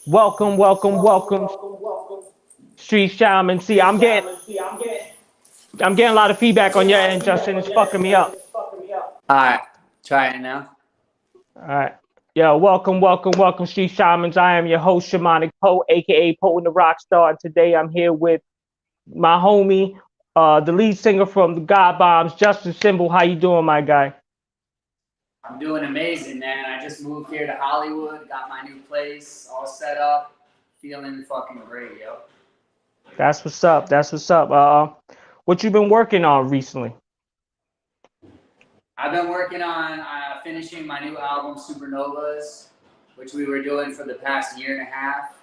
Welcome, welcome, welcome, Street Shaman. See, I'm getting a lot of feedback on your end, Justin. It's fucking me up. All right, try it now. All right. Yo, welcome, welcome, welcome, Street Shamans. I am your host, Shamanic Poe, aka Poe and the Rock Star. And today I'm here with my homie, the lead singer from the God Bombs, Justin Symbol. How you doing, my guy? I'm doing amazing, man. I just moved here to Hollywood, got my new place all set up, feeling fucking great, yo. That's what's up. That's what's up. What you been working on recently? I've been working on finishing my new album, Supernovas, which we were doing for the past year and a half.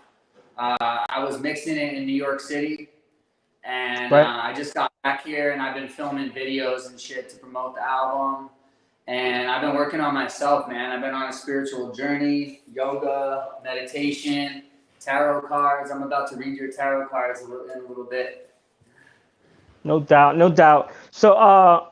I was mixing it in New York City, and Right. I just got back here, and I've been filming videos and shit to promote the album. And I've been working on myself, man. I've been on a spiritual journey, yoga, meditation, tarot cards. I'm about to read your tarot cards in a little bit. No doubt, no doubt. So,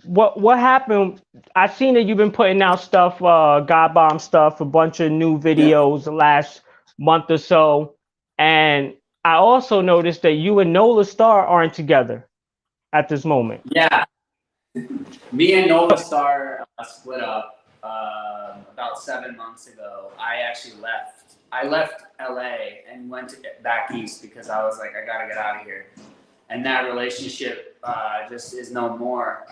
what happened? I seen that you've been putting out stuff, God Bomb stuff, a bunch of new Yeah. videos the last month or so, and I also noticed that you and Nola Star aren't together at this moment. Yeah. Me and Nola Star split up about 7 months ago. I actually left. I left LA and went to get back east because I was like, I gotta get out of here. And that relationship just is no more.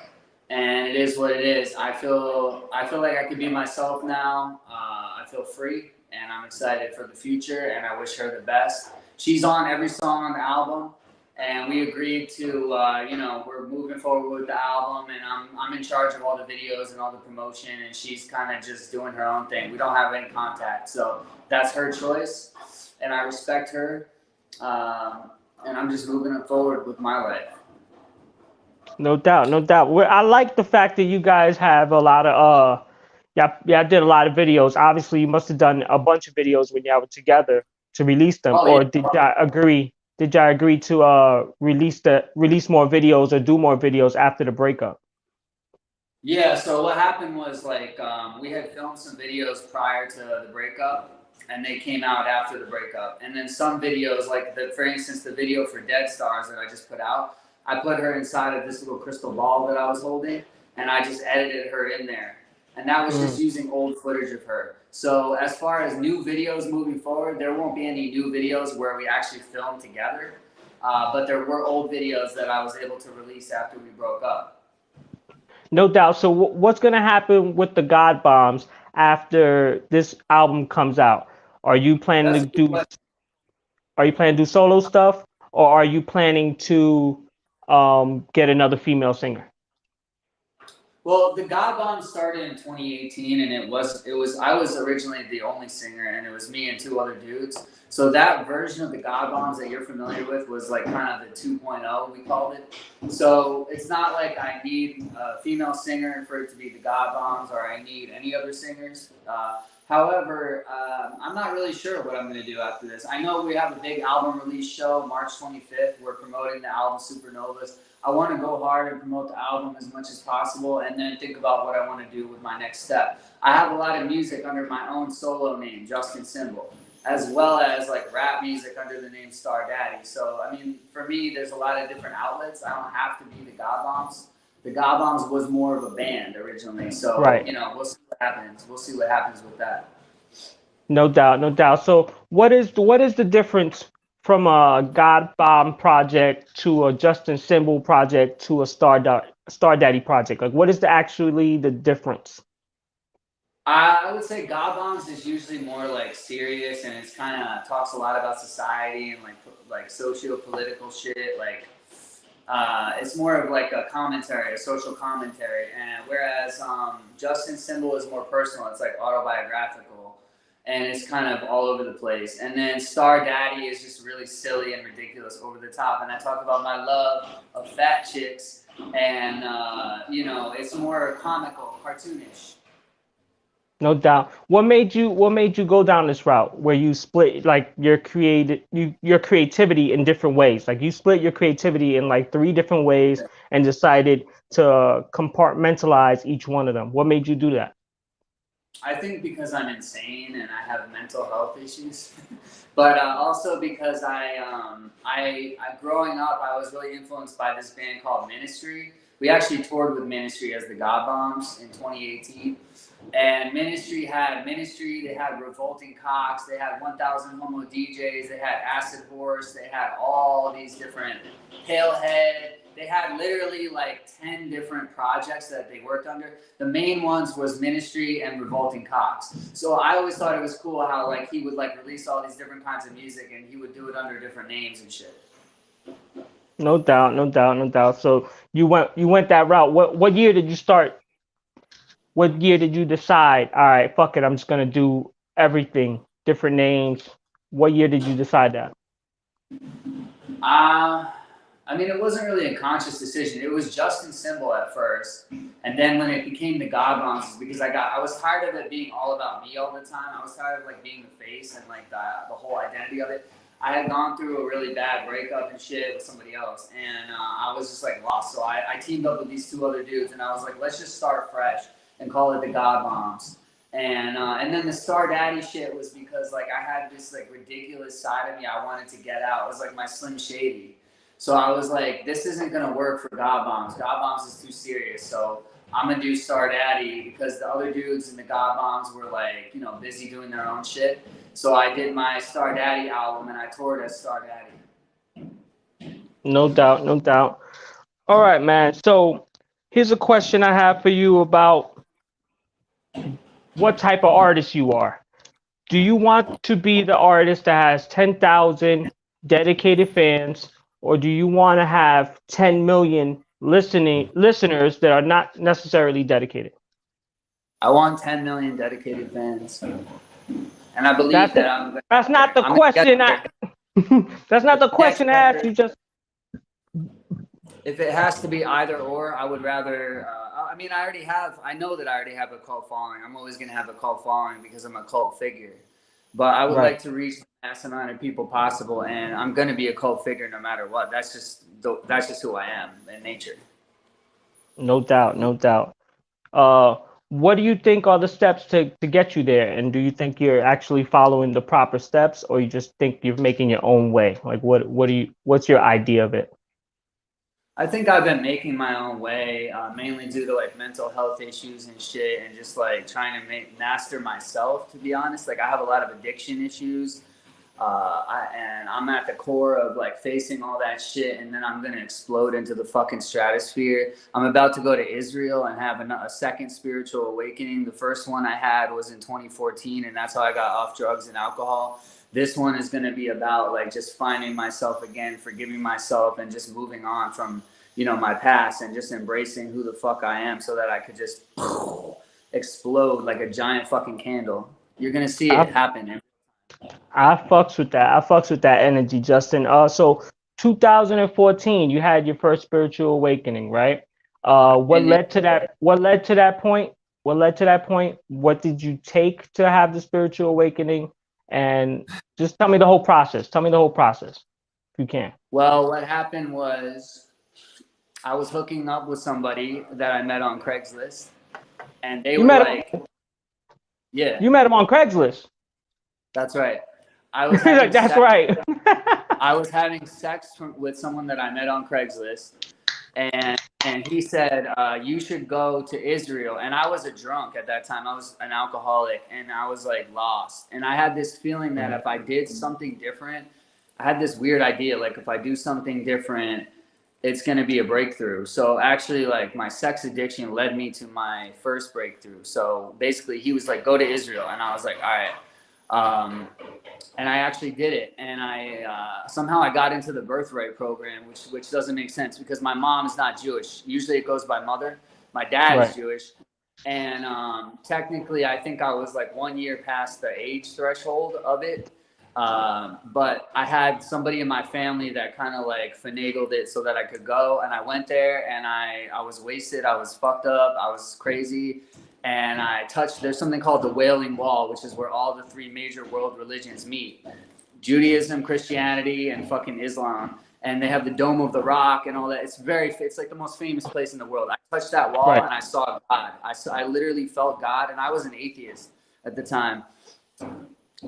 And it is what it is. I feel like I could be myself now. I feel free, and I'm excited for the future. And I wish her the best. She's on every song on the album. And we agreed to, we're moving forward with the album, and I'm in charge of all the videos and all the promotion, and she's kind of just doing her own thing. We don't have any contact, so that's her choice, and I respect her, and I'm just moving it forward with my life. No doubt, no doubt. I like the fact that you guys have a lot of yeah, I did a lot of videos. Obviously, you must have done a bunch of videos when y'all were together to release them, Oh, or yeah. did y'all agree? Did y'all agree to release more videos or do more videos after the breakup? Yeah, so what happened was we had filmed some videos prior to the breakup, and they came out after the breakup. And then some videos, for instance, the video for Dead Stars that I just put out, I put her inside of this little crystal ball that I was holding, and I just edited her in there. And that was just using old footage of her. So as far as new videos moving forward, there won't be any new videos where we actually filmed together. But there were old videos that I was able to release after we broke up. No doubt. So what's gonna happen with the God Bombs after this album comes out? Are you planning That's to do? Are you planning to do solo stuff, or are you planning to get another female singer? Well, the God Bomb started in 2018, and it was I was originally the only singer, and it was me and two other dudes. So that version of the God Bombs that you're familiar with was like kind of the 2.0, we called it. So it's not like I need a female singer for it to be the God Bombs, or I need any other singers. However, I'm not really sure what I'm going to do after this. I know we have a big album release show March 25th. We're promoting the album Supernovas. I want to go hard and promote the album as much as possible, and then think about what I want to do with my next step. I have a lot of music under my own solo name, Justin Symbol, as well as rap music under the name Star Daddy. So, I mean, for me, there's a lot of different outlets. I don't have to be the God Bombs. The God Bombs was more of a band originally. So, Right. we'll see what happens. We'll see what happens with that. No doubt, no doubt. So what is the difference from a God Bomb project to a Justin Symbol project to a Star Daddy project? Like, what is actually the difference? I would say God Bombs is usually more serious, and it's kind of talks a lot about society and like socio-political shit. It's more of a commentary, a social commentary, and whereas Justin Symbol is more personal. It's autobiographical, and it's kind of all over the place. And then Star Daddy is just really silly and ridiculous, over the top. And I talk about my love of fat chicks, and it's more comical, cartoonish. No doubt. What made you go down this route where you split your creativity in different ways? Like, you split your creativity in like three different ways and decided to compartmentalize each one of them. What made you do that? I think because I'm insane and I have mental health issues, but also because I growing up, I was really influenced by this band called Ministry. We actually toured with Ministry as the God Bombs in 2018. And Ministry, they had Revolting Cocks, they had 1,000 Homo DJs, they had Acid Horse, they had all these different Palehead. They had literally like 10 different projects that they worked under. The main ones was Ministry and Revolting Cocks. So I always thought it was cool how like he would like release all these different kinds of music and he would do it under different names and shit. No doubt, no doubt, no doubt. So you went that route. What year did you start? What year did you decide? All right, fuck it. I'm just gonna do everything, different names. What year did you decide that? I mean, it wasn't really a conscious decision. It was Justin Symbol at first, and then when it became the God Bombs, because I was tired of it being all about me all the time. I was tired of like being the face and like the whole identity of it. I had gone through a really bad breakup and shit with somebody else, and I was just like lost. So I teamed up with these two other dudes, and I was like, let's just start fresh and call it the God Bombs. And then the Star Daddy shit was because like I had this like ridiculous side of me I wanted to get out. It was like my Slim Shady. So I was like, this isn't gonna work for God Bombs. God Bombs is too serious. So I'm gonna do Star Daddy because the other dudes in the God Bombs were like, you know, busy doing their own shit. So I did my Star Daddy album and I toured as Star Daddy. No doubt, no doubt. All right, man. So here's a question I have for you about what type of artist you are. Do you want to be the artist that has 10,000 dedicated fans, or do you want to have 10 million listeners that are not necessarily dedicated? I want 10 million dedicated fans, and I believe that's not the question. That's not the question I asked you. Just if it has to be either or, I would rather. I mean, I know that I already have a cult following. I'm always going to have a cult following because I'm a cult figure. But I would like to reach the mass amount of people possible, and I'm going to be a cult figure no matter what. That's just who I am in nature. No doubt, no doubt. What do you think are the steps to get you there? And do you think you're actually following the proper steps, or you just think you're making your own way? Like, what's your idea of it? I think I've been making my own way, mainly due to like mental health issues and shit, and just like trying to master myself. To be honest, like I have a lot of addiction issues, and I'm at the core of like facing all that shit, and then I'm gonna explode into the fucking stratosphere. I'm about to go to Israel and have a second spiritual awakening. The first one I had was in 2014, and that's how I got off drugs and alcohol. This one is going to be about like just finding myself again, forgiving myself, and just moving on from, you know, my past and just embracing who the fuck I am so that I could just explode like a giant fucking candle. You're going to see it happen. I fucks with that. I fucks with that energy, Justin. So 2014, you had your first spiritual awakening, right? What led to that? What led to that point? What did you take to have the spiritual awakening? And just tell me the whole process. If you can. Well, what happened was I was hooking up with somebody that I met on Craigslist, and they were like, yeah. You met him on Craigslist? That's right. I was I was having sex with someone that I met on Craigslist, and he said, you should go to Israel. And I was a drunk at that time. I was an alcoholic, and I was like lost. And I had this feeling that if I did something different, I had this weird idea, like if I do something different, it's going to be a breakthrough. So actually, like my sex addiction led me to my first breakthrough. So basically he was like, go to Israel. And I was like, all right. And I actually did it, and somehow I got into the birthright program, which doesn't make sense because my mom is not Jewish. Usually it goes by mother. My dad is Jewish, and technically I think I was like 1 year past the age threshold of it. But I had somebody in my family that kind of like finagled it so that I could go, and I went there, and I was wasted. I was fucked up. I was crazy. And there's something called the Wailing Wall, which is where all the three major world religions meet. Judaism, Christianity, and fucking Islam. and they have the Dome of the Rock and all that. It's like the most famous place in the world. I touched that wall and I saw God. I literally felt God, and I was an atheist at the time.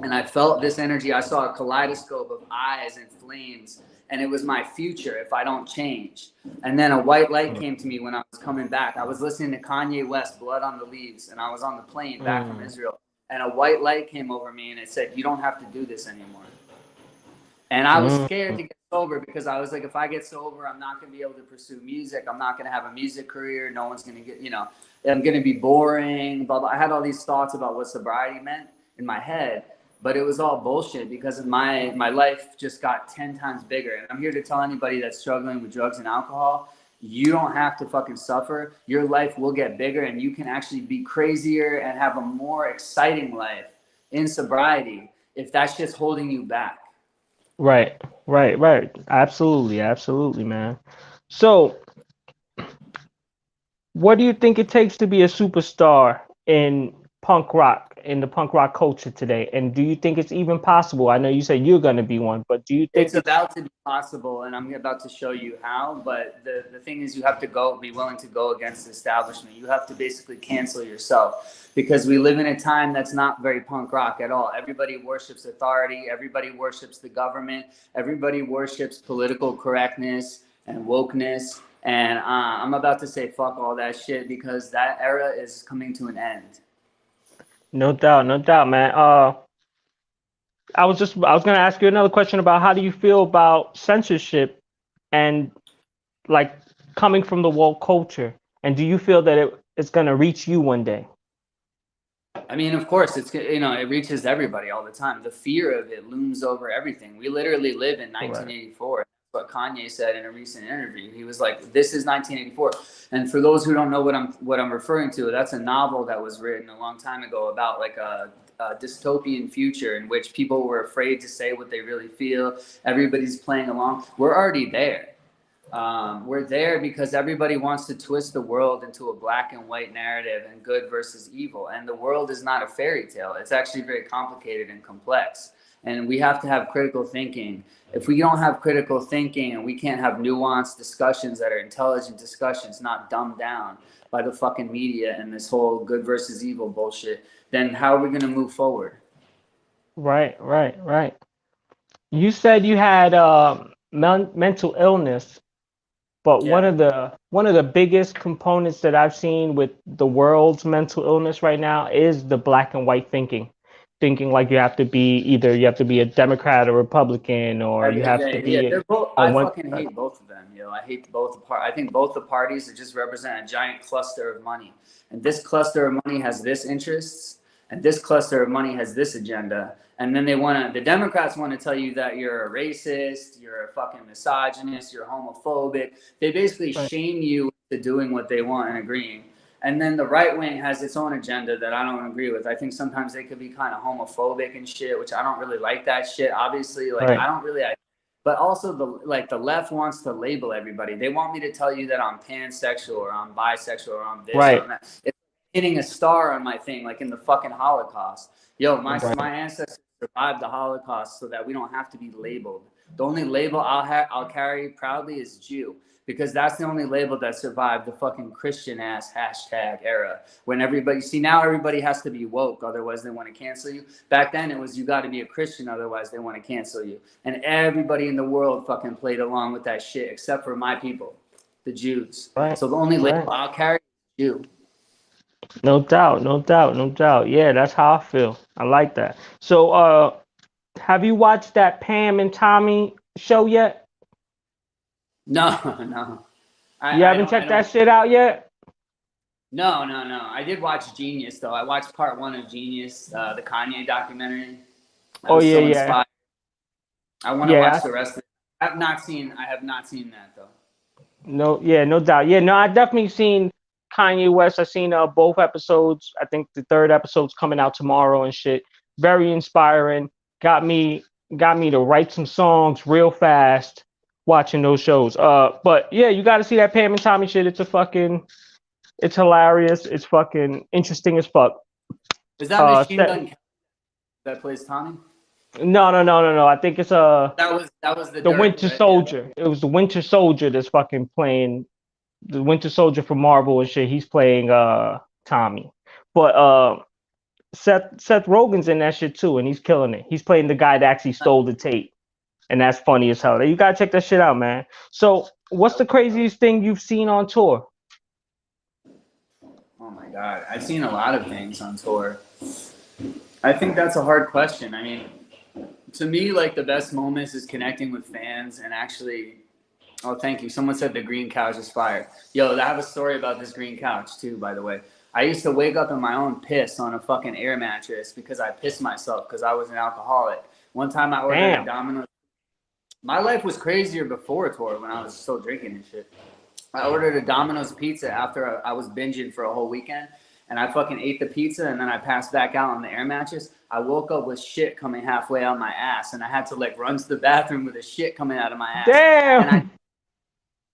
And I felt this energy. I saw a kaleidoscope of eyes and flames, and it was my future if I don't change. And then a white light came to me when I was coming back. I was listening to Kanye West, Blood on the Leaves, and I was on the plane back from Israel. And a white light came over me, and it said, you don't have to do this anymore. And I was scared to get sober, because I was like, if I get sober, I'm not going to be able to pursue music. I'm not going to have a music career. No one's going to get, I'm going to be boring, blah, blah. I had all these thoughts about what sobriety meant in my head. But it was all bullshit, because my life just got 10 times bigger. And I'm here to tell anybody that's struggling with drugs and alcohol, you don't have to fucking suffer. Your life will get bigger, and you can actually be crazier and have a more exciting life in sobriety if that's just holding you back. Right. Absolutely, man. So, what do you think it takes to be a superstar in the punk rock culture today? And do you think it's even possible? I know you say you're going to be one, but do you think it's about to be possible? And I'm about to show you how. But the thing is, you have to be willing to go against the establishment. You have to basically cancel yourself, because we live in a time that's not very punk rock at all. Everybody worships authority. Everybody worships the government. Everybody worships political correctness and wokeness. And I'm about to say fuck all that shit, because that era is coming to an end. No doubt, man. I was going to ask you another question about how do you feel about censorship and like coming from the woke culture, and do you feel that it's going to reach you one day? I mean, of course, it reaches everybody all the time. The fear of it looms over everything. We literally live in 1984. Right. What Kanye said in a recent interview, he was like, "This is 1984." And for those who don't know what I'm referring to, that's a novel that was written a long time ago about like a dystopian future in which people were afraid to say what they really feel. Everybody's playing along. We're already there. We're there because everybody wants to twist the world into a black and white narrative and good versus evil. And the world is not a fairy tale. It's actually very complicated and complex. And we have to have critical thinking. If we don't have critical thinking and we can't have nuanced discussions that are intelligent discussions, not dumbed down by the fucking media and this whole good versus evil bullshit, then how are we going to move forward? Right. You said you had mental illness, but one of the biggest components that I've seen with the world's mental illness right now is the black and white thinking like you have to be a Democrat or Republican, or you have to be. They're both, I fucking hate both of them. I hate both. I think both the parties just represent a giant cluster of money, and this cluster of money has this interests, and this cluster of money has this agenda. And then the Democrats want to tell you that you're a racist, you're a fucking misogynist, you're homophobic. They basically shame you into doing what they want and agreeing. And then the right wing has its own agenda that I don't agree with. I think sometimes they could be kind of homophobic and shit, which I don't really like that shit. Obviously, I don't really. But also the left wants to label everybody. They want me to tell you that I'm pansexual or I'm bisexual or I'm this or I'm that. It's hitting a star on my thing, like in the fucking Holocaust. My ancestors survived the Holocaust so that we don't have to be labeled. The only label I'll carry proudly is Jew. Because that's the only label that survived the fucking Christian ass hashtag era. When now everybody has to be woke, otherwise they want to cancel you. Back then it was you got to be a Christian, otherwise they want to cancel you. And everybody in the world fucking played along with that shit, except for my people, the Jews. So the only label I'll carry is Jew. No doubt. Yeah, that's how I feel. I like that. So, have you watched that Pam and Tommy show yet? No. You haven't checked that shit out yet? No. I did watch Genius though. I watched part 1 of Genius, the Kanye documentary. I want to watch the rest of it. I have not seen that though. No doubt. Yeah, no, I definitely seen Kanye West. I've seen both episodes. I think the third episode's coming out tomorrow and shit. Very inspiring. Got me to write some songs real fast watching those shows. But yeah, you got to see that Pam and Tommy shit. It's hilarious. It's fucking interesting as fuck. Is that Machine Gun that plays Tommy? No. I think it's That was the the Dirt, Winter right? Yeah. Soldier. It was the Winter Soldier that's fucking playing the Winter Soldier from Marvel and shit. He's playing Tommy. But Seth Rogen's in that shit too, and he's killing it. He's playing the guy that actually stole the tape, and that's funny as hell. You gotta check that shit out, man. So, what's the craziest thing you've seen on tour? Oh my God, I've seen a lot of things on tour. I think that's a hard question. I mean, to me, like the best moments is connecting with fans and actually. Oh, thank you. Someone said the green couch is fire. Yo, I have a story about this green couch too, by the way. I used to wake up in my own piss on a fucking air mattress because I pissed myself because I was an alcoholic. One time I ordered a Domino's. My life was crazier before tour when I was still drinking and shit. I ordered a Domino's pizza after I was binging for a whole weekend, and I fucking ate the pizza, and then I passed back out on the air mattress. I woke up with shit coming halfway out my ass, and I had to like run to the bathroom with the shit coming out of my ass. Damn.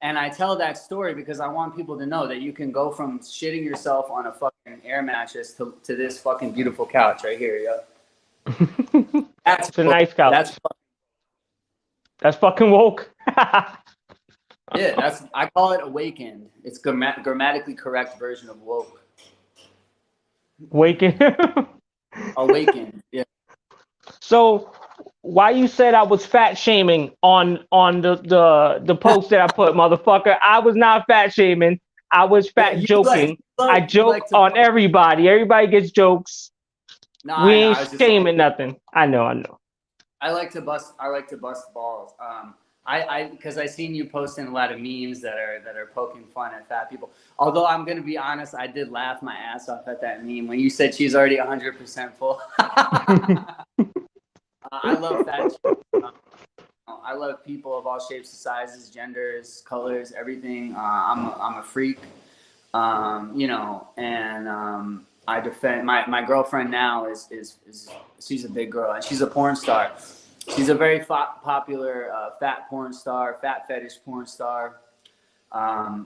And I tell that story because I want people to know that you can go from shitting yourself on a fucking air mattress to this fucking beautiful couch right here, yo. It's a nice couch. That's fucking woke. Yeah, I call it awakened. It's grammatically correct version of woke. Wakened. Awakened. Yeah. So, why you said I was fat shaming on the post that I put, motherfucker? I was not fat shaming. I was fat joking. I joke on everybody. Everybody gets jokes. No, we ain't shaming nothing. I know. I like to bust balls. Because I seen you posting a lot of memes that are poking fun at fat people. Although I'm gonna be honest, I did laugh my ass off at that meme when you said she's already 100% full. I love fat chicks. I love people of all shapes and sizes, genders, colors, everything. I'm a freak, and I defend my girlfriend now is she's a big girl and she's a porn star. She's a very popular fat porn star, fat fetish porn star.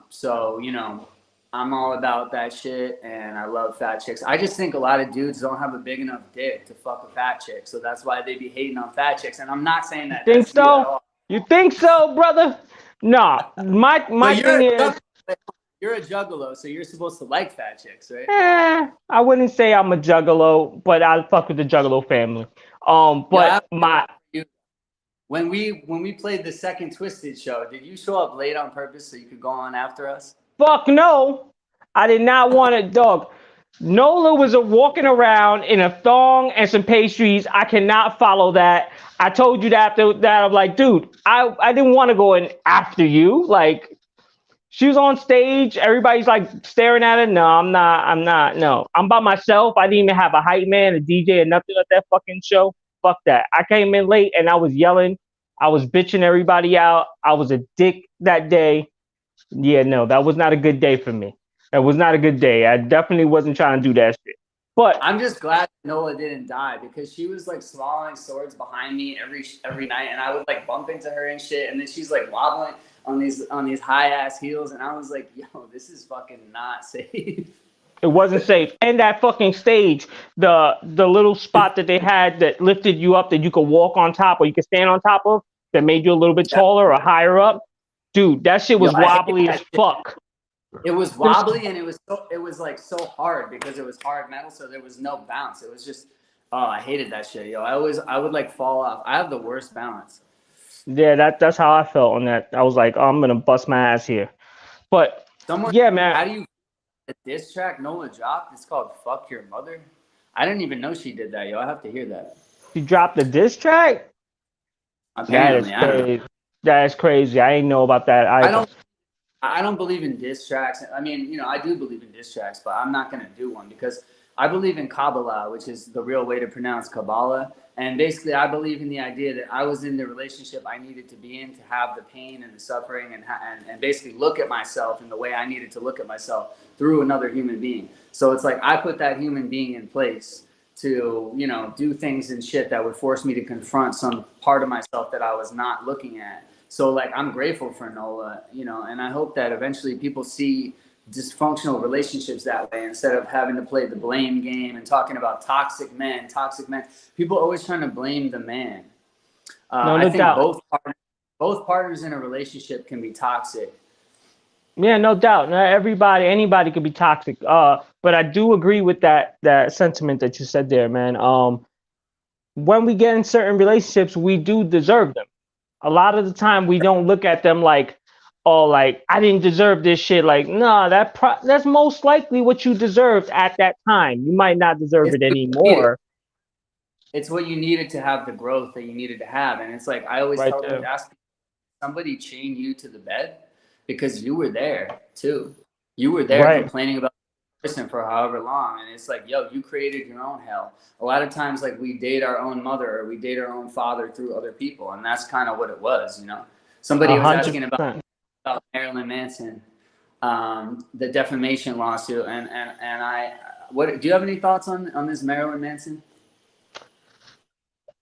So I'm all about that shit, and I love fat chicks. I just think a lot of dudes don't have a big enough dick to fuck a fat chick, so that's why they be hating on fat chicks. And I'm not saying that. Think so? You think so, brother? Nah, my thing is, you're a juggalo, so you're supposed to like fat chicks, right? I wouldn't say I'm a juggalo, but I fuck with the juggalo family. But when we played the second Twisted show, did you show up late on purpose so you could go on after us? Fuck no. I did not want it, dog. Nola was walking around in a thong and some pastries. I cannot follow that. I told you that after that. I'm like, dude, I didn't want to go in after you. Like, she was on stage. Everybody's like staring at her. No, I'm not. No, I'm by myself. I didn't even have a hype man, a DJ, or nothing at that fucking show. Fuck that. I came in late and I was yelling. I was bitching everybody out. I was a dick that day. Yeah, no, that was not a good day for me. That was not a good day. I definitely wasn't trying to do that shit. But I'm just glad Nola didn't die because she was like swallowing swords behind me every night, and I would like bump into her and shit, and then she's like wobbling on these high ass heels, and I was like, yo, this is fucking not safe. It wasn't safe. And that fucking stage, the little spot that they had that lifted you up that you could walk on top or you could stand on top of that made you a little bit taller or higher up. Dude, that shit was wobbly as fuck. It was wobbly and it was like so hard because it was hard metal, so there was no bounce. It was just I hated that shit, yo. I would like fall off. I have the worst balance. Yeah, that's how I felt on that. I was like, oh, I'm gonna bust my ass here. But yeah, man. How do you a diss track Nola dropped? It's called "Fuck Your Mother." I didn't even know she did that, yo. I have to hear that. She dropped the diss track? Apparently, that is crazy. I didn't know about that either. I don't believe in diss tracks. I mean, I do believe in diss tracks, but I'm not gonna do one because I believe in Kabbalah, which is the real way to pronounce Kabbalah. And basically, I believe in the idea that I was in the relationship I needed to be in to have the pain and the suffering and basically look at myself in the way I needed to look at myself through another human being. So it's like I put that human being in place to, do things and shit that would force me to confront some part of myself that I was not looking at. So like I'm grateful for Nola, and I hope that eventually people see dysfunctional relationships that way, instead of having to play the blame game and talking about toxic men. People always trying to blame the man. No, I no think doubt. both partners in a relationship can be toxic. Yeah, no doubt. Not anybody could be toxic. But I do agree with that sentiment that you said there, man. When we get in certain relationships, we do deserve them. A lot of the time, we don't look at them like, oh, like I didn't deserve this shit. Like, nah, that's most likely what you deserved at that time. You might not deserve it anymore. It's what you needed to have the growth that you needed to have. And it's like I always Right tell there. them, ask somebody chain you to the bed, because you were there too. You were there Right. complaining about the person for however long. And it's like, yo, you created your own hell. A lot of times, like, we date our own mother or we date our own father through other people. And that's kind of what it was, you know? Somebody was asking about Marilyn Manson, the defamation lawsuit. And what do you have any thoughts on this Marilyn Manson?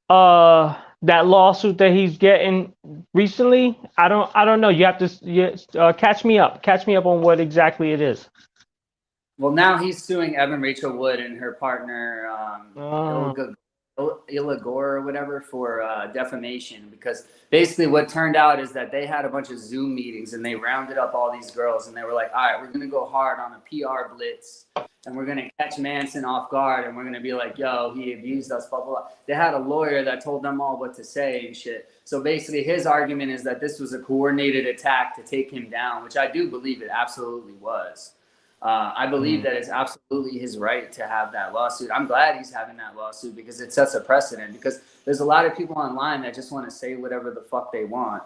That lawsuit that he's getting recently, I don't know. You have to catch me up on what exactly it is. Well, now he's suing Evan Rachel Wood and her partner, Illa Gore or whatever, for defamation, because basically what turned out is that they had a bunch of Zoom meetings and they rounded up all these girls and they were like, all right, we're going to go hard on a PR blitz and we're going to catch Manson off guard and we're going to be like, yo, he abused us, blah, blah, blah. They had a lawyer that told them all what to say and shit. So basically his argument is that this was a coordinated attack to take him down, which I do believe it absolutely was. I believe that it's absolutely his right to have that lawsuit. I'm glad he's having that lawsuit because it sets a precedent, because there's a lot of people online that just want to say whatever the fuck they want.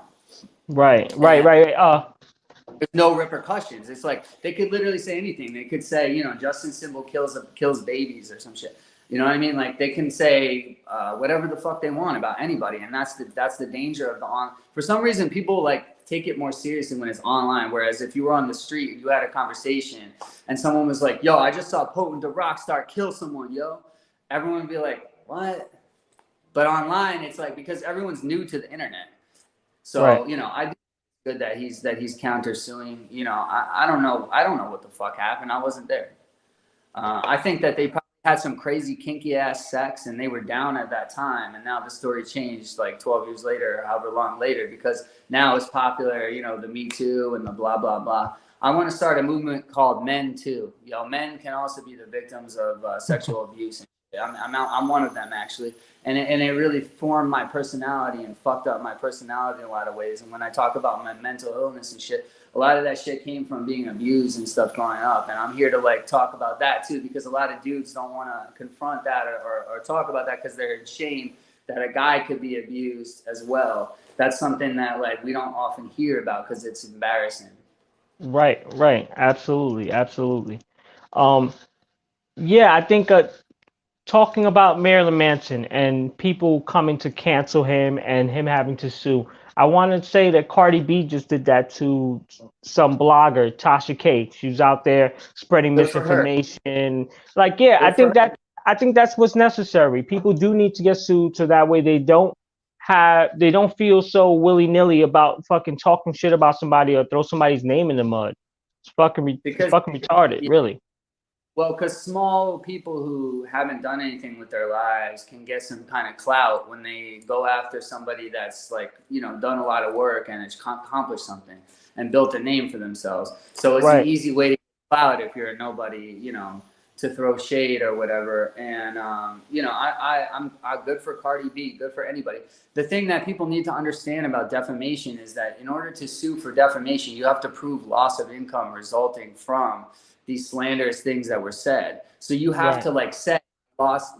Right. There's no repercussions. It's like they could literally say anything. They could say, you know, Justin Symbol kills babies or some shit. You know what I mean? Like they can say whatever the fuck they want about anybody, and that's the danger of the on. For some reason, people like take it more seriously when it's online. Whereas if you were on the street and you had a conversation and someone was like, "Yo, I just saw Potent the Rockstar kill someone," yo, everyone would be like, "What?" But online, it's like, because everyone's new to the internet. So right. You know, I think it's good that he's countersuing. You know, I don't know what the fuck happened. I wasn't there. I think that they probably had some crazy kinky ass sex and they were down at that time, and now the story changed like 12 years later, or however long later, because now it's popular, you know, the Me Too and the blah blah blah. I want to start a movement called Men Too. You know, men can also be the victims of sexual abuse. I'm one of them, actually, and it really formed my personality and fucked up my personality in a lot of ways. And when I talk about my mental illness and shit, a lot of that shit came from being abused and stuff growing up. And I'm here to like talk about that too, because a lot of dudes don't want to confront that or talk about that because they're ashamed that a guy could be abused as well. That's something that like we don't often hear about because it's embarrassing. Right. Absolutely. Yeah, I think talking about Marilyn Manson and people coming to cancel him and him having to sue, I want to say that Cardi B just did that to some blogger, Tasha K. She was out there spreading misinformation. Like, yeah, I think that's what's necessary. People do need to get sued so that way they don't feel so willy-nilly about fucking talking shit about somebody or throw somebody's name in the mud. It's fucking retarded, really. Well, because small people who haven't done anything with their lives can get some kind of clout when they go after somebody that's like, you know, done a lot of work and accomplished something and built a name for themselves. So it's an easy way to get clout if you're a nobody, you know, to throw shade or whatever. And, you know, I'm good for Cardi B, good for anybody. The thing that people need to understand about defamation is that in order to sue for defamation, you have to prove loss of income resulting from these slanderous things that were said. So you have to like say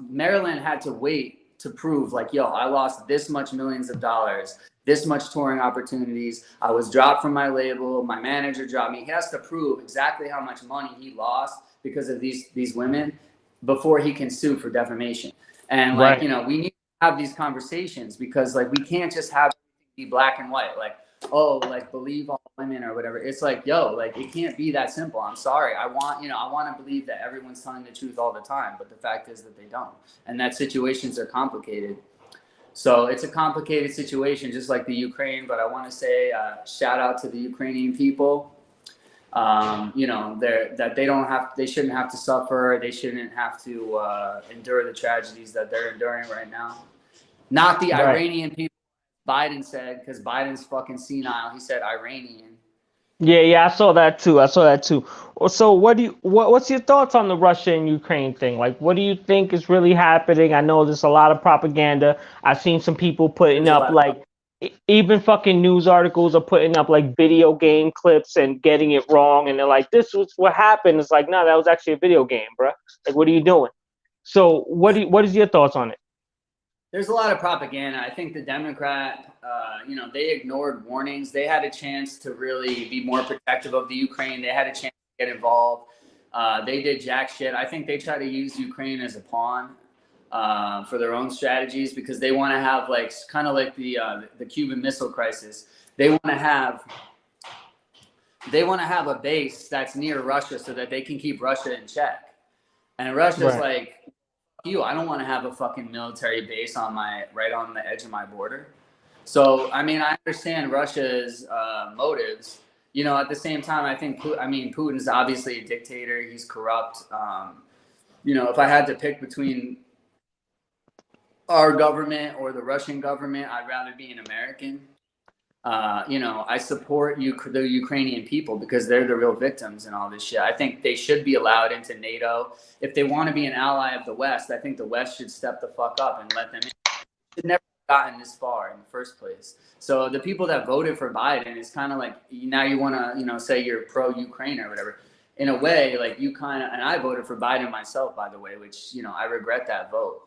Marilyn had to wait to prove like, yo, I lost this much millions of dollars, this much touring opportunities. I was dropped from my label. My manager dropped me. He has to prove exactly how much money he lost because of these women before he can sue for defamation. And like, you know, we need to have these conversations because like, we can't just have it be black and white. Like, oh, like believe all women or whatever. It's like, yo, like it can't be that simple. I'm sorry. I want to believe that everyone's telling the truth all the time, but the fact is that they don't, and that situations are complicated. So it's a complicated situation, just like the Ukraine. But I want to say shout out to the Ukrainian people. they shouldn't have to suffer. They shouldn't have to endure the tragedies that they're enduring right now. Not the Iranian people, Biden said, because Biden's fucking senile. He said Iranian. Yeah, I saw that too. So what's your thoughts on the Russia and Ukraine thing? Like, what do you think is really happening? I know there's a lot of propaganda. I've seen some people putting up like even fucking news articles are putting up like video game clips and getting it wrong, and they're like, "This was what happened." It's like, no, that was actually a video game, bro. Like, what are you doing? So, what is your thoughts on it? There's a lot of propaganda. I think the Democrat, they ignored warnings. They had a chance to really be more protective of the Ukraine. They had a chance to get involved. They did jack shit. I think they try to use Ukraine as a pawn for their own strategies because they want to have like kind of like the Cuban Missile Crisis. They want to have a base that's near Russia so that they can keep Russia in check. And Russia's like, I don't want to have a fucking military base right on the edge of my border. So, I mean, I understand Russia's motives. At the same time, I think, Putin's obviously a dictator. He's corrupt. If I had to pick between our government or the Russian government, I'd rather be an American. I support the Ukrainian people because they're the real victims in all this shit. I think they should be allowed into NATO. If they want to be an ally of the West, I think the West should step the fuck up and let them in. They've never gotten this far in the first place. So the people that voted for Biden is kind of like, now you want to, say you're pro-Ukraine or whatever. In a way, like you kind of, and I voted for Biden myself, by the way, which, I regret that vote.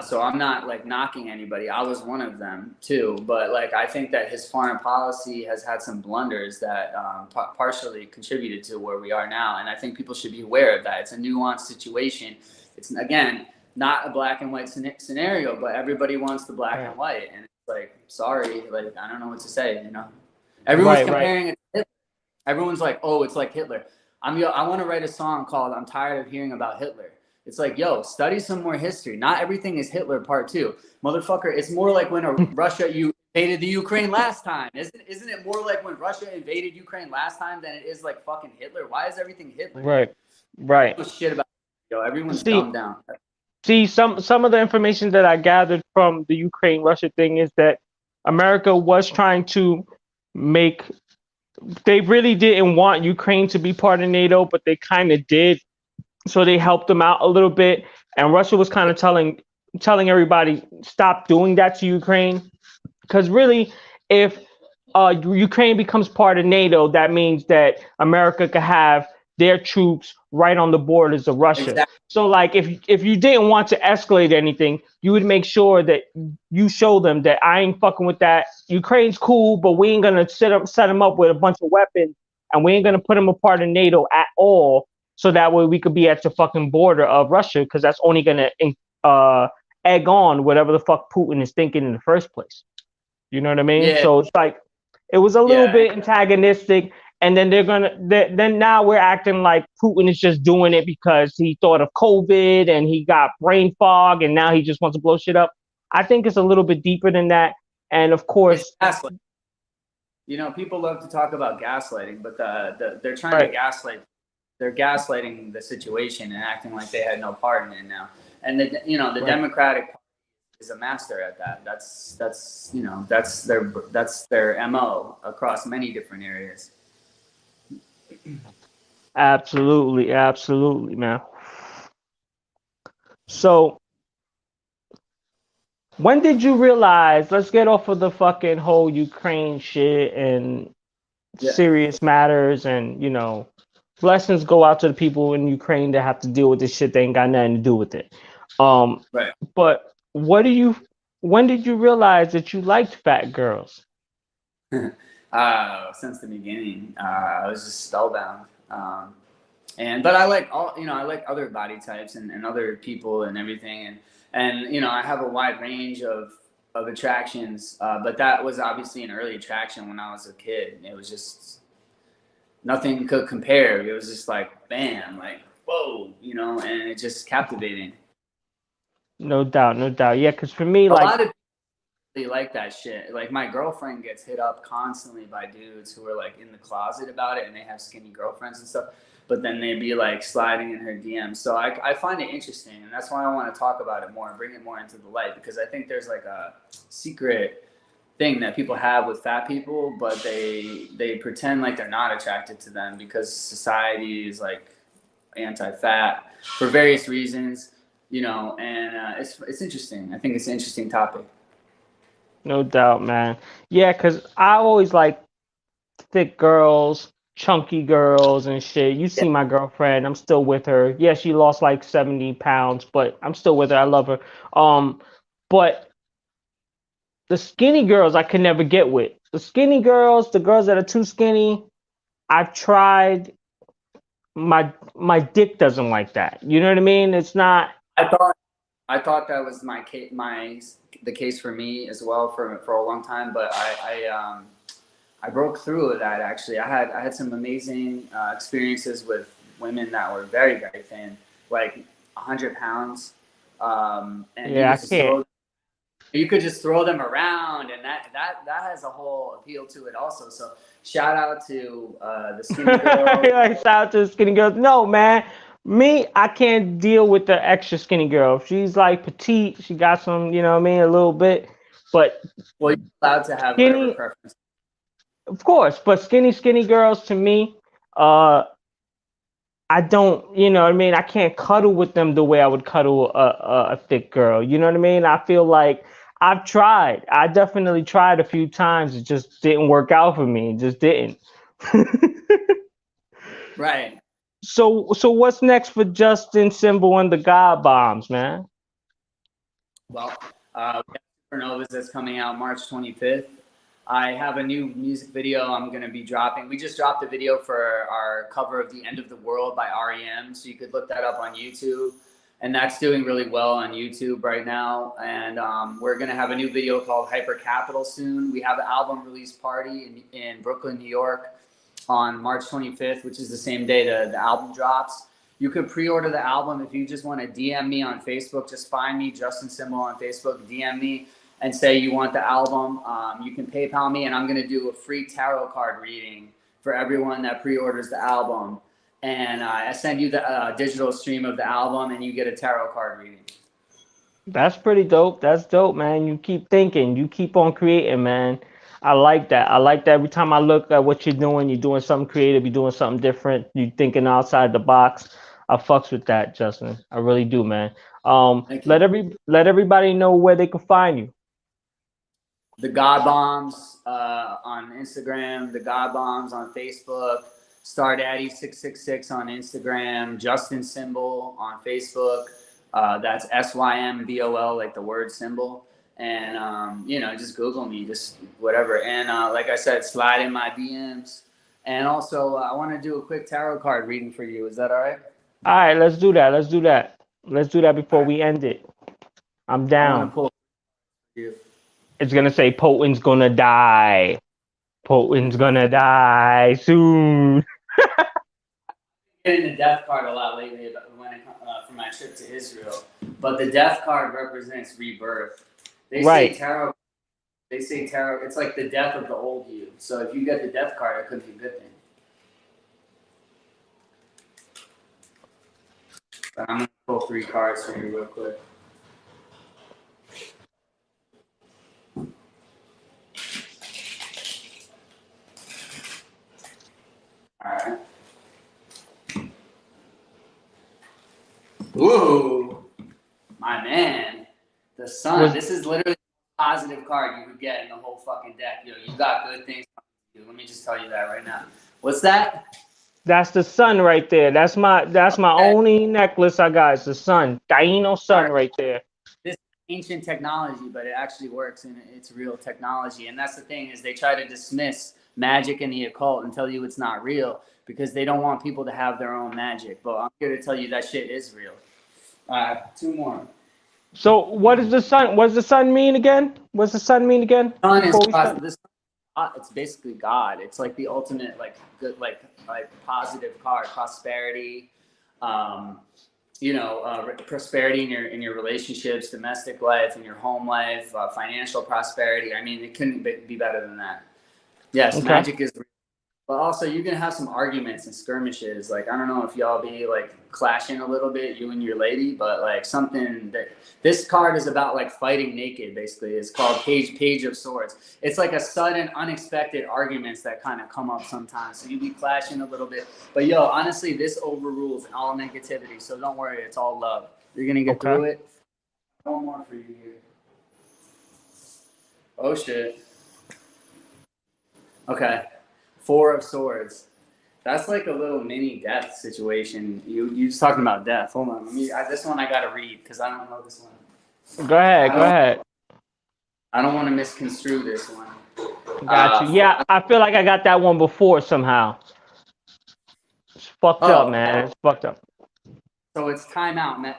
So I'm not like knocking anybody. I was one of them too. But like, I think that his foreign policy has had some blunders that partially contributed to where we are now. And I think people should be aware of that. It's a nuanced situation. It's, again, not a black and white scenario, but everybody wants the black and white. And it's like, sorry, like, I don't know what to say, Everyone's comparing it to Hitler. Everyone's like, oh, it's like Hitler. I want to write a song called I'm Tired of Hearing About Hitler. It's like, yo, study some more history. Not everything is Hitler part 2. Motherfucker, it's more like when Russia invaded the Ukraine last time. Isn't it more like when Russia invaded Ukraine last time than it is like fucking Hitler? Why is everything Hitler? Right. Shit about it, yo. Everyone's dumbed down. See, some of the information that I gathered from the Ukraine-Russia thing is that America was trying to they really didn't want Ukraine to be part of NATO, but they kind of did. So they helped them out a little bit, and Russia was kind of telling everybody stop doing that to Ukraine, because really, if Ukraine becomes part of NATO, that means that America could have their troops right on the borders of Russia. Exactly. So, like, if you didn't want to escalate anything, you would make sure that you show them that I ain't fucking with that. Ukraine's cool, but we ain't gonna set them up with a bunch of weapons, and we ain't gonna put them a part of NATO at all. So that way we could be at the fucking border of Russia, because that's only going to egg on whatever the fuck Putin is thinking in the first place. You know what I mean? Yeah. So it's like, it was a little bit antagonistic. And then then now we're acting like Putin is just doing it because he thought of COVID and he got brain fog and now he just wants to blow shit up. I think it's a little bit deeper than that. And of course, people love to talk about gaslighting, but they're trying to gaslight. They're gaslighting the situation and acting like they had no part in it now. And the Democratic Party is a master at that. That's their MO across many different areas. Absolutely, man. So when did you realize, let's get off of the fucking whole Ukraine shit and serious matters, and blessings go out to the people in Ukraine that have to deal with this shit. They ain't got nothing to do with it. But when did you realize that you liked fat girls? Since the beginning, I was just spellbound. But I like I like other body types and other people and everything. And I have a wide range of attractions. But that was obviously an early attraction when I was a kid. It was just, nothing could compare. It was just like, bam, like, whoa, and it's just captivating. No doubt. Yeah, because for me, really like that shit. Like my girlfriend gets hit up constantly by dudes who are like in the closet about it, and they have skinny girlfriends and stuff. But then they'd be like sliding in her DMs. So I find it interesting, and that's why I want to talk about it more and bring it more into the light, because I think there's like a secret thing that people have with fat people, but they pretend like they're not attracted to them because society is like anti-fat for various reasons, you know. And it's interesting. I think it's an interesting topic. No doubt, man. Yeah, because I always like thick girls, chunky girls, and shit. You Yeah. see my girlfriend. I'm still with her. Yeah, she lost like 70 pounds, but I'm still with her. I love her. But the skinny girls I could never get with. The skinny girls, the girls that are too skinny, I've tried. My dick doesn't like that. You know what I mean? It's not. I thought I thought that was the case for me as well for a long time, but I broke through with that. Actually, I had some amazing experiences with women that were very very thin, like 100 pounds, and Yeah, I can't. you could just throw them around, and that has a whole appeal to it also. So shout out to the skinny girl. Like, shout out to the skinny girls. No, man. Me, I can't deal with the extra skinny girl. She's like petite. She got some, you know what I mean, a little bit. But Well, you're allowed to have whatever skinny, preference. of course, but skinny girls to me, uh, I don't, you know what I mean? I can't cuddle with them the way I would cuddle a thick girl. You know what I mean? I feel like I've tried. I definitely tried a few times. It just didn't work out for me. It just didn't. Right. So what's next for Justin Symbol and the God Bombs, man? Well, we have Supernovas that's coming out March 25th. I have a new music video I'm going to be dropping. We just dropped a video for our cover of The End of the World by REM, so you could look that up on YouTube. And that's doing really well on YouTube right now. And we're going to have a new video called Hyper Capital soon. We have an album release party in Brooklyn, New York on March 25th, which is the same day the album drops. You could pre-order the album if you just want to DM me on Facebook. Just find me, Justin Symbol, on Facebook, DM me and say you want the album. You can PayPal me, and I'm going to do a free tarot card reading for everyone that pre-orders the album. And I send you the digital stream of the album, and you get a tarot card reading. That's pretty dope. That's dope, man. You keep thinking. You keep on creating, man. I like that. I like that. Every time I look at what you're doing something creative, you're doing something different, you're thinking outside the box. I fucks with that, Justin. I really do, man. Thank you. Let everybody know where they can find you. The God Bombs on Instagram, The God Bombs on Facebook, Star Daddy 666 on Instagram, Justin Symbol on Facebook. That's SYMBOL, like the word symbol. And, you know, just Google me, just whatever. And like I said, slide in my DMs. And also, I want to do a quick tarot card reading for you. Is that all right? All right, let's do that. Let's do that. Let's do that before we end it. I'm I want down. to pull you. It's gonna say Potent's gonna die. Potent's gonna die soon. Getting the death card a lot lately for my trip to Israel. But the death card represents rebirth. They say tarot. They say tarot. It's like the death of the old you. So if you get the death card, it could be a good thing. But I'm gonna pull 3 cards for you real quick. All right. Whoa, my man, the sun. This is literally a positive card you could get in the whole fucking deck. Yo, you got good things coming to you. Let me just tell you that right now. What's that? That's the sun right there. That's my only necklace I got. It's the sun. Taino sun right there. This ancient technology, but it actually works and it's real technology. And that's the thing, is they try to dismiss magic and the occult and tell you it's not real because they don't want people to have their own magic. But I'm here to tell you that shit is real. 2 more. So what is the sun? What does the sun mean again? What's the sun mean again? Sun is positive. It's basically God. It's like the ultimate, like good, like positive card, prosperity. You prosperity in your relationships, domestic life, in your home life, financial prosperity. I mean, it couldn't be better than that. Yes, Okay. magic is real. But also, you're going to have some arguments and skirmishes. Like, I don't know if y'all be, like, clashing a little bit, you and your lady, but, like, something that... This card is about, like, fighting naked, basically. It's called Page of Swords. It's like a sudden, unexpected arguments that kind of come up sometimes. So you be clashing a little bit. But, yo, honestly, this overrules all negativity. So don't worry. It's all love. You're going to get through it. One more for you here. Oh, shit. Okay. 4 of Swords. That's like a little mini death situation. You just talking about death. Hold on. This one I gotta read because I don't know this one. Go ahead. I don't want to misconstrue this one. Got you. Yeah, I feel like I got that one before somehow. It's fucked up, man. It's fucked up. So it's time out, man.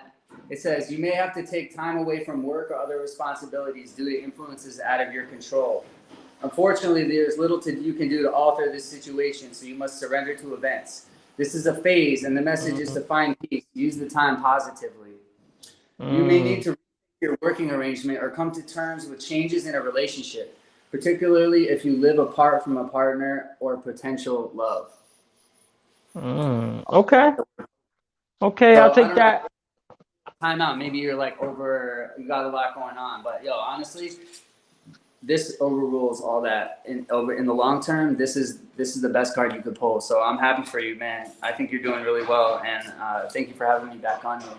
It says you may have to take time away from work or other responsibilities due to influences out of your control. Unfortunately, there's little you can do to alter this situation, so you must surrender to events. This is a phase, and the message is to find peace. Use the time positively. You may need to rethink your working arrangement or come to terms with changes in a relationship, particularly if you live apart from a partner or potential love. Okay. Okay, so I'll take that. Time out. Maybe you're like you got a lot going on, but yo, honestly, this overrules all that. In the long term, this is the best card you could pull. So I'm happy for you, man. I think you're doing really well, and thank you for having me back on here.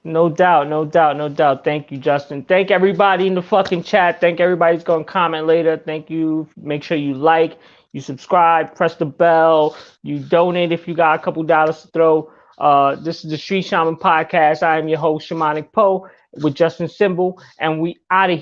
No doubt. Thank you, Justin. Thank everybody in the fucking chat. Thank everybody who's going to comment later. Thank you. Make sure you like, you subscribe, press the bell, you donate if you got a couple dollars to throw. This is the Street Shaman Podcast. I am your host, Shamanic Poe, with Justin Symbol, and we out of here.